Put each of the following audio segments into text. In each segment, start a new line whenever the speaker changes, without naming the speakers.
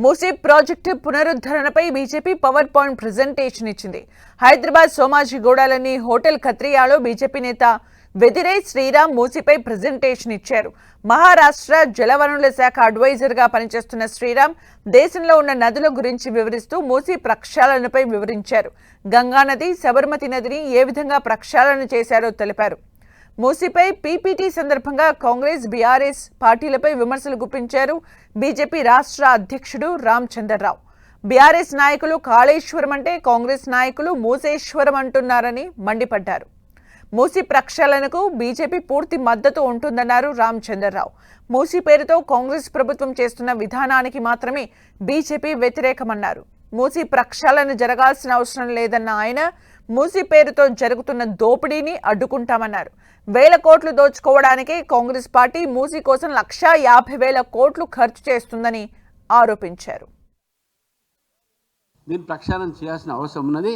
Musi project పునరుద్ధరణపై BJP power point presentation ఇచ్చింది. హైదరాబాద్ సోమాజిగూడలోని హోటల్ ఖత్రియాలో బీజేపీ నేత వెదిరే శ్రీరామ్ మూసీపై ప్రెజెంటేషన్ ఇచ్చారు. మహారాష్ట్ర జలవనరుల శాఖ అడ్వైజర్ గా పనిచేస్తున్న శ్రీరామ్ దేశంలో ఉన్న నదుల గురించి వివరిస్తూ మూసీ ప్రక్షాళనపై వివరించారు. గంగా నది, సబర్మతి నదిని ఏ విధంగా ప్రక్షాళన చేశారో తెలిపారు. మూసీపై పీపీటీ సందర్భంగా కాంగ్రెస్, బీఆర్ఎస్ పార్టీలపై విమర్శలు గుప్పించారు. బీజేపీ రాష్ట్ర అధ్యక్షుడు రామచంద్రరావు బీఆర్ఎస్ నాయకులు కాళేశ్వరం అంటే కాంగ్రెస్ నాయకులు మూసేశ్వరం అంటున్నారని మండిపడ్డారు. మూసీ ప్రక్షాళనకు బీజేపీ పూర్తి మద్దతు ఉంటుందన్నారు రామచంద్రరావు. మూసీ పేరుతో కాంగ్రెస్ ప్రభుత్వం చేస్తున్న విధానానికి మాత్రమే బీజేపీ వ్యతిరేకమన్నారు. మూసీ ప్రక్షాళన జరగాల్సిన అవసరం లేదన్న ఆయన మూసీ పేరుతో జరుగుతున్న దోపిడీని అడ్డుకుంటామన్నారు. 1000 కోట్లు దోచుకోవడానికే కాంగ్రెస్ పార్టీ మూసీ కోసం 1,50,000 కోట్లు ఖర్చు చేస్తుందని ఆరోపించారు.
దీన్ని ప్రక్షాళన చేయాల్సిన అవసరం ఉన్నది.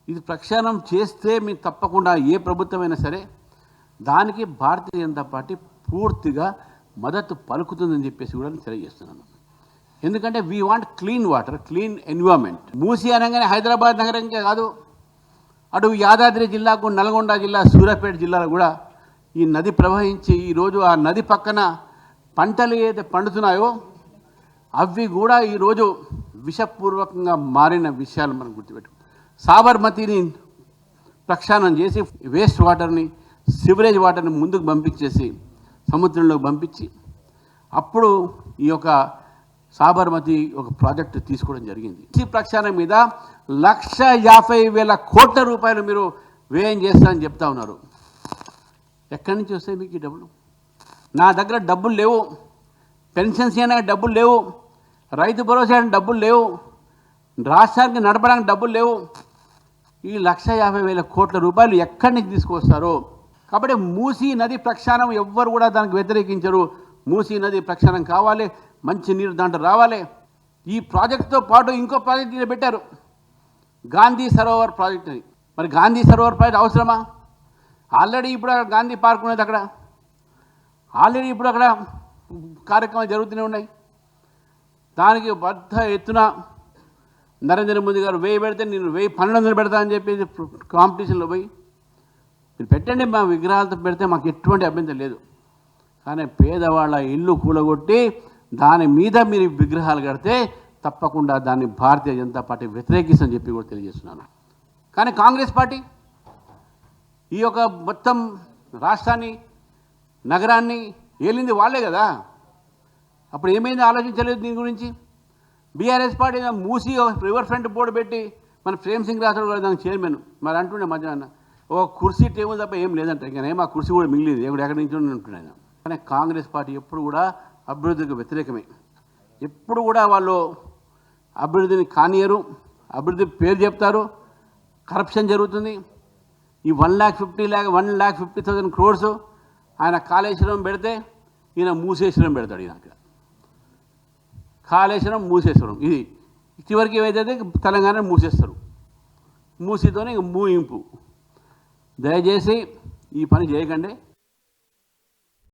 ఇది ప్రక్షాళన చేస్తే మీరు తప్పకుండా ఏ ప్రభుత్వమైనా సరే దానికి భారతీయ జనతా పార్టీ పూర్తిగా మద్దతు పలుకుతుందని చెప్పేసి కూడా తెలియజేస్తున్నాను. ఎందుకంటే we want clean water, clean environment. Musi అనగానే హైదరాబాద్ నగరంకే కాదు, అటు యాదాద్రి జిల్లాకు, నల్గొండ జిల్లా, సూర్యాపేట జిల్లాలో కూడా ఈ నది ప్రవహించి ఈరోజు ఆ నది పక్కన పంటలు ఏదైతే పండుతున్నాయో అవి కూడా ఈరోజు విషపూర్వకంగా మారిన విషయాలు మనం గుర్తుపెట్టు. సాబర్మతిని ప్రక్షాళన చేసి వేస్ట్ వాటర్ని, సివరేజ్ వాటర్ని ముందుకు పంపించేసి సముద్రంలోకి పంపించి అప్పుడు ఈ యొక్క సాబర్మతి ఒక ప్రాజెక్టు తీసుకోవడం జరిగింది. ఈ ప్రక్షాళన మీద 1,50,000 కోట్ల రూపాయలు మీరు వ్యయం చేస్తారని చెప్తా ఉన్నారు. ఎక్కడి నుంచి వస్తాయి మీకు ఈ డబ్బులు? నా దగ్గర డబ్బులు లేవు, పెన్షన్స్ అయినా డబ్బులు లేవు, రైతు భరోసా డబ్బులు లేవు, రాష్ట్రానికి నడపడానికి డబ్బులు లేవు. ఈ 1,50,000 కోట్ల రూపాయలు ఎక్కడి నుంచి తీసుకొస్తారో? కాబట్టి మూసీ నది ప్రక్షాళన ఎవ్వరు కూడా దానికి వ్యతిరేకించరు. మూసీ నది ప్రక్షాళన కావాలి, మంచి నీరు దాంట్లో రావాలి. ఈ ప్రాజెక్టుతో పాటు ఇంకో ప్రాజెక్ట్ పెట్టారు, గాంధీ సరోవర్ ప్రాజెక్ట్ అని. మరి గాంధీ సరోవర్ ప్రాజెక్ట్ అవసరమా? ఆల్రెడీ ఇప్పుడు గాంధీ పార్క్ ఉన్నది, అక్కడ ఆల్రెడీ ఇప్పుడు అక్కడ కార్యక్రమాలు జరుగుతూనే ఉన్నాయి. దానికి పెద్ద ఎత్తున నరేంద్ర మోదీ గారు 1000 పెడితే నేను 1,1200 పెడతా అని చెప్పి కాంపిటీషన్లో పోయి మీరు పెట్టండి, మా విగ్రహాలతో పెడితే మాకు ఎటువంటి అభ్యంతరం లేదు. కానీ పేదవాళ్ళ ఇల్లు కూలగొట్టి దాని మీద మీరు విగ్రహాలు కడితే తప్పకుండా దాన్ని భారతీయ జనతా పార్టీ వ్యతిరేకిస్తుందని చెప్పి కూడా తెలియజేస్తున్నాను. కానీ కాంగ్రెస్ పార్టీ ఈ యొక్క మొత్తం రాష్ట్రాన్ని, నగరాన్ని ఏలింది వాళ్ళే కదా. అప్పుడు ఏమైంది ఆలోచించలేదు దీని గురించి. బీఆర్ఎస్ పార్టీ మూసి రివర్ ఫ్రంట్ బోర్డు పెట్టి మన ప్రేమ్ సింగ్ రాథోడ్ గారు దానికి చైర్మన్ మరి అంటుండే మధ్యాహ్నం ఒక కుర్సీ టేబుల్ తప్ప ఏం లేదంట. ఇంకా ఏమో ఆ కుర్సీ కూడా మిగిలింది, ఎక్కడి నుంచి ఉంటున్నాయి. కానీ కాంగ్రెస్ పార్టీ ఎప్పుడు కూడా అభివృద్ధికి వ్యతిరేకమే. ఎప్పుడు కూడా వాళ్ళు అభివృద్ధిని కానియరు, అభివృద్ధి పేరు చెప్తారు, కరప్షన్ జరుగుతుంది. ఈ 1,50,000 crores ఆయన కాళేశ్వరం పెడితే ఈయన మూసేశ్వరం పెడతాడు. ఈయన కాళేశ్వరం, మూసేశ్వరం, ఇది చివరికి ఏమైతే తెలంగాణ మూసేస్తారు. మూసితోనే మూయింపు. దయచేసి ఈ పని చేయకండి.